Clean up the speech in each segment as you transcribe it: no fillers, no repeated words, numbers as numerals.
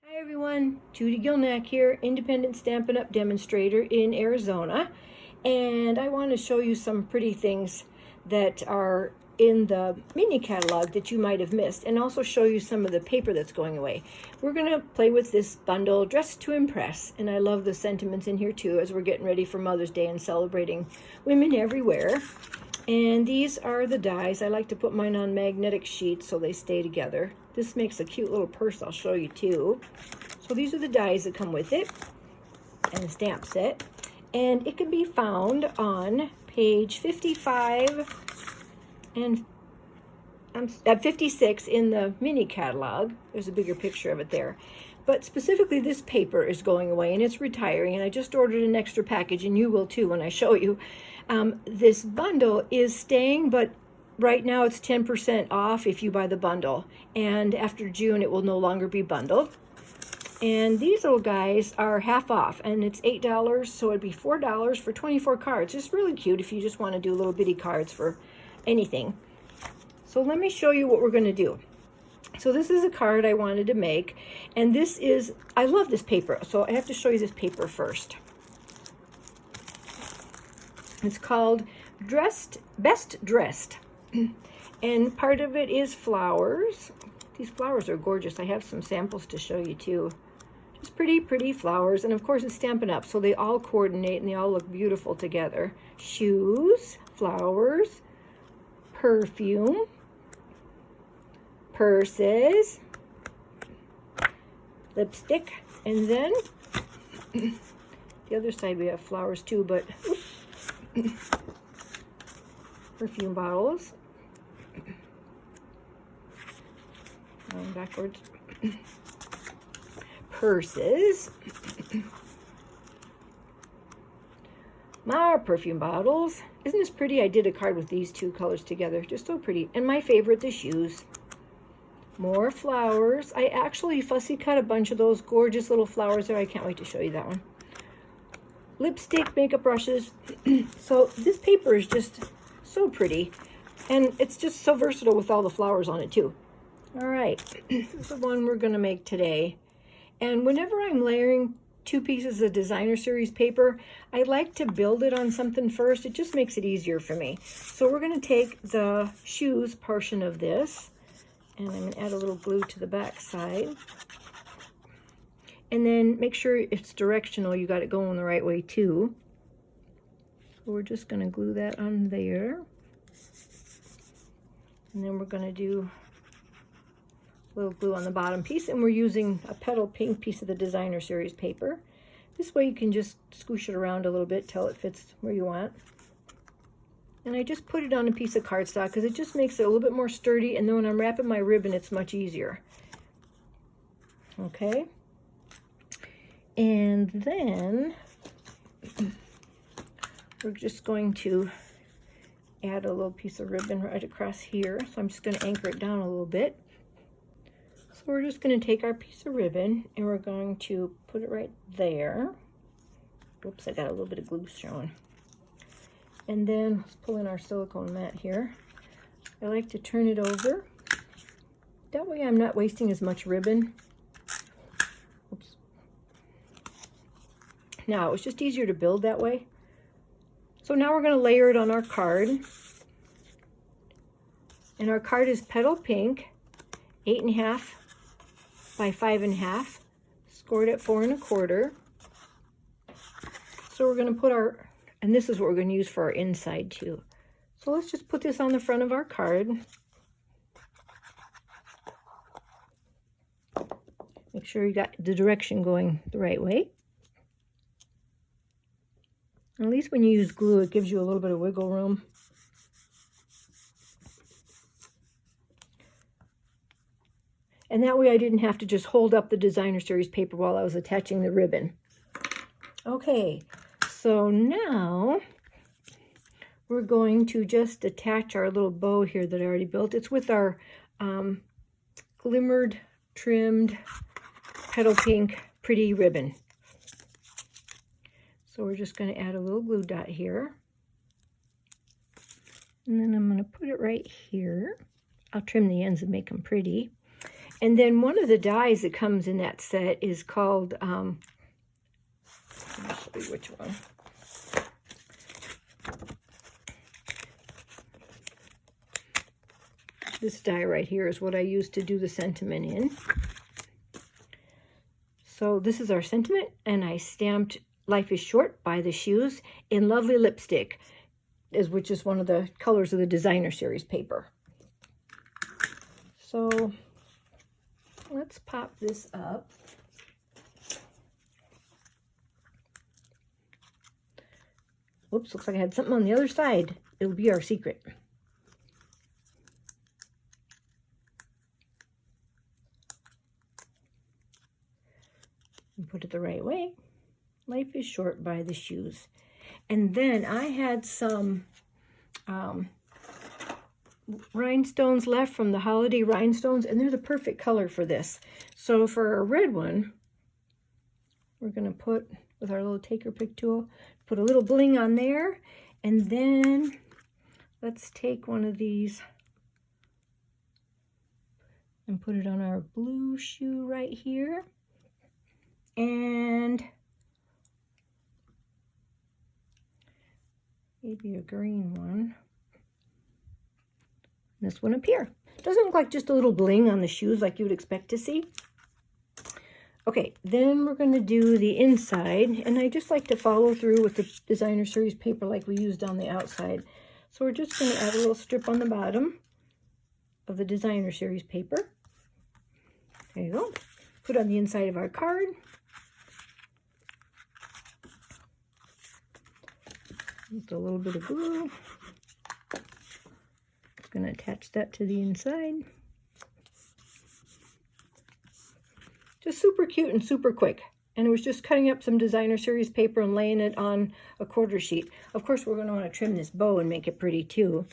Hi everyone, Judy Gilnack here, independent Stampin' Up! Demonstrator in Arizona, and I want to show you some pretty things that are in the mini catalog that you might have missed, and also show you some of the paper that's going away. We're going to play with this bundle, Dressed to Impress, and I love the sentiments in here too as we're getting ready for Mother's Day and celebrating women everywhere. And these are the dies. I like to put mine on magnetic sheets so they stay together. This makes a cute little purse I'll show you too. So these are the dies that come with it and the stamp set. And it can be found on page 55 and 56 in the mini catalog. There's a bigger picture of it there. But specifically this paper is going away and it's retiring, and I just ordered an extra package, and you will too when I show you. This bundle is staying, but right now it's 10% off if you buy the bundle, and after June it will no longer be bundled. And these little guys are half off, and it's $8, so it'd be $4 for 24 cards. It's really cute if you just want to do little bitty cards for anything. So let me show you what we're going to do. So this is a card I wanted to make, and this is, I love this paper, so I have to show you this paper first. It's called Best Dressed, and part of it is flowers. These flowers are gorgeous. I have some samples to show you too. Just pretty, pretty flowers, and of course it's Stampin' Up!, so they all coordinate and they all look beautiful together. Shoes, flowers, perfume, purses, lipstick, and then the other side we have flowers too, but perfume bottles, going backwards, purses, more perfume bottles. Isn't this pretty? I did a card with these two colors together, just so pretty. And my favorite, the shoes. More flowers. I actually fussy cut a bunch of those gorgeous little flowers there. I can't wait to show you that one. Lipstick, makeup brushes. So this paper is just so pretty, and it's just so versatile with all the flowers on it too. All right, this is the one we're going to make today. And whenever I'm layering two pieces of designer series paper, I like to build it on something first. It just makes it easier for me. So we're going to take the shoes portion of this, and I'm going to add a little glue to the back side. And then make sure it's directional. You got it going the right way too. So we're just going to glue that on there. And then we're going to do a little glue on the bottom piece. And we're using a petal pink piece of the designer series paper. This way you can just squish it around a little bit till it fits where you want. And I just put it on a piece of cardstock because it just makes it a little bit more sturdy, and then when I'm wrapping my ribbon, it's much easier. Okay. And then we're just going to add a little piece of ribbon right across here. So I'm just going to anchor it down a little bit. So we're just going to take our piece of ribbon and we're going to put it right there. Oops, I got a little bit of glue showing. And then let's pull in our silicone mat here. I like to turn it over. That way I'm not wasting as much ribbon. Oops. Now, it's just easier to build that way. So now we're going to layer it on our card. And our card is petal pink, 8.5 by 5.5, scored at 4 1/4. So we're going to put our, and this is what we're going to use for our inside too. So let's just put this on the front of our card. Make sure you got the direction going the right way. At least when you use glue, it gives you a little bit of wiggle room. And that way I didn't have to just hold up the designer series paper while I was attaching the ribbon. Okay, so now we're going to just attach our little bow here that I already built. It's with our glimmered, trimmed, petal pink, pretty ribbon. So we're just going to add a little glue dot here. And then I'm going to put it right here. I'll trim the ends and make them pretty. And then one of the dies that comes in that set is called, let me show you which one. This die right here is what I used to do the sentiment in. So this is our sentiment, and I stamped Life is Short by the Shoes in Lovely Lipstick, which is one of the colors of the Designer Series paper. So let's pop this up. Whoops, looks like I had something on the other side. It'll be our secret. And put it the right way. Life is Short by the Shoes. And then I had some rhinestones left from the holiday rhinestones, and they're the perfect color for this. So for our red one, we're going to put, with our little taker pick tool, put a little bling on there. And then let's take one of these and put it on our blue shoe right here. And maybe a green one. This one up here. Doesn't look like just a little bling on the shoes like you would expect to see. Okay, then we're going to do the inside, and I just like to follow through with the Designer Series paper like we used on the outside. So we're just going to add a little strip on the bottom of the Designer Series paper. There you go. Put on the inside of our card. Just a little bit of glue. Going to attach that to the inside. Just super cute and super quick. And it was just cutting up some Designer Series paper and laying it on a quarter sheet. Of course, we're going to want to trim this bow and make it pretty too.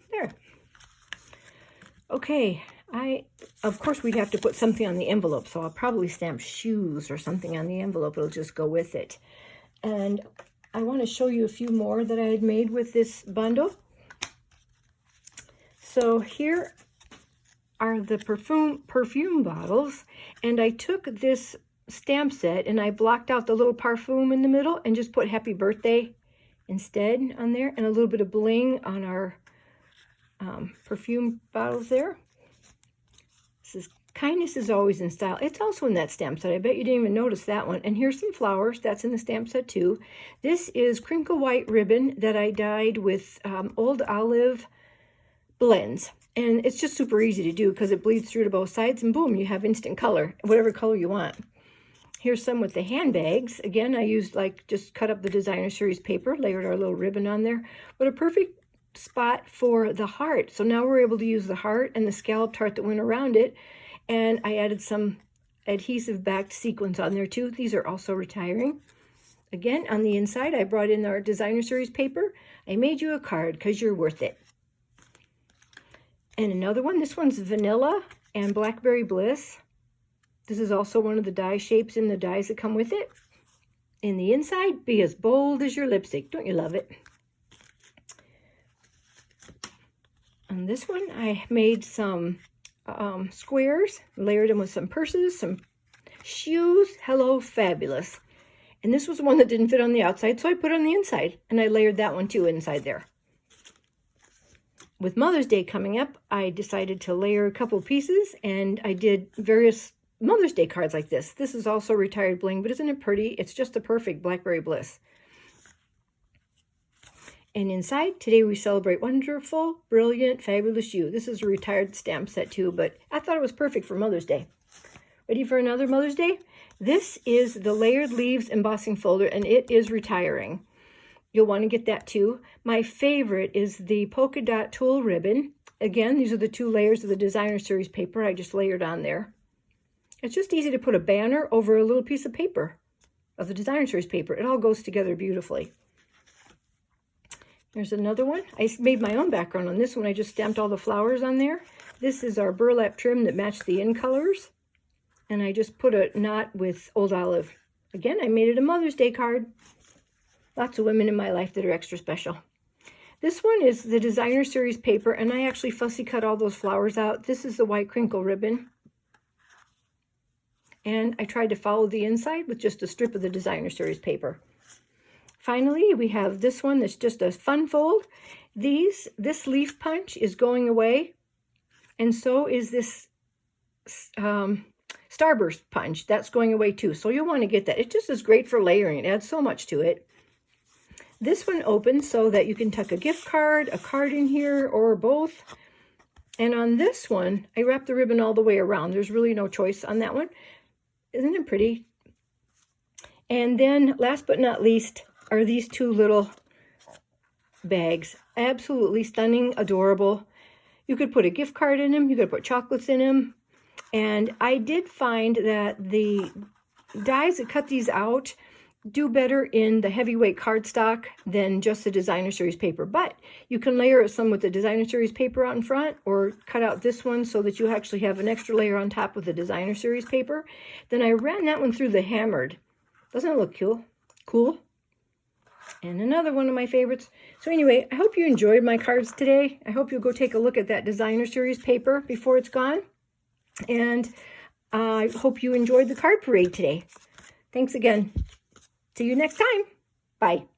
There. Okay. Of course, we'd have to put something on the envelope, so I'll probably stamp shoes or something on the envelope. It'll just go with it. And I want to show you a few more that I had made with this bundle. So here are the perfume bottles, and I took this stamp set and I blocked out the little parfum in the middle and just put Happy Birthday instead on there, and a little bit of bling on our perfume bottles there. This is Kindness is Always in Style. It's also in that stamp set. I bet you didn't even notice that one. And here's some flowers. That's in the stamp set too. This is crinkle white ribbon that I dyed with Old Olive blends. And it's just super easy to do because it bleeds through to both sides, and boom, you have instant color, whatever color you want. Here's some with the handbags. Again, I used just cut up the Designer Series paper, layered our little ribbon on there. But a perfect spot for the heart. So now we're able to use the heart and the scalloped heart that went around it. And I added some adhesive backed sequins on there too. These are also retiring. Again, on the inside, I brought in our Designer Series paper. I made you a card because you're worth it. And another one, this one's Vanilla and Blackberry Bliss. This is also one of the die shapes in the dies that come with it. In the inside, be as bold as your lipstick. Don't you love it? On this one, I made some squares, layered them with some purses, some shoes. Hello, fabulous. And this was the one that didn't fit on the outside, so I put it on the inside, and I layered that one too inside there. With Mother's Day coming up, I decided to layer a couple pieces, and I did various Mother's Day cards like this. This is also retired bling, but isn't it pretty? It's just a perfect Blackberry Bliss. And inside, today we celebrate wonderful, brilliant, fabulous you. This is a retired stamp set too, but I thought it was perfect for Mother's Day. Ready for another Mother's Day? This is the Layered Leaves embossing folder, and it is retiring. You'll want to get that too. My favorite is the polka dot tulle ribbon. Again, these are the two layers of the Designer Series paper I just layered on there. It's just easy to put a banner over a little piece of paper, of the Designer Series paper. It all goes together beautifully. There's another one. I made my own background on this one. I just stamped all the flowers on there. This is our burlap trim that matched the in colors. And I just put a knot with Old Olive. Again, I made it a Mother's Day card. Lots of women in my life that are extra special. This one is the Designer Series paper, and I actually fussy cut all those flowers out. This is the white crinkle ribbon. And I tried to follow the inside with just a strip of the Designer Series paper. Finally, we have this one that's just a fun fold. This leaf punch is going away, and so is this Starburst punch. That's going away too, so you'll want to get that. It just is great for layering. It adds so much to it. This one opens so that you can tuck a gift card, a card in here, or both. And on this one, I wrapped the ribbon all the way around. There's really no choice on that one. Isn't it pretty? And then, last but not least, are these two little bags. Absolutely stunning, adorable. You could put a gift card in them. You could put chocolates in them. And I did find that the dies that cut these out do better in the heavyweight cardstock than just the Designer Series paper. But you can layer some with the Designer Series paper out in front, or cut out this one so that you actually have an extra layer on top with the Designer Series paper. Then I ran that one through the hammered. Doesn't it look cool? Cool. And another one of my favorites. So anyway, I hope you enjoyed my cards today. I hope you'll go take a look at that Designer Series paper before it's gone. And I hope you enjoyed the card parade today. Thanks again. See you next time. Bye.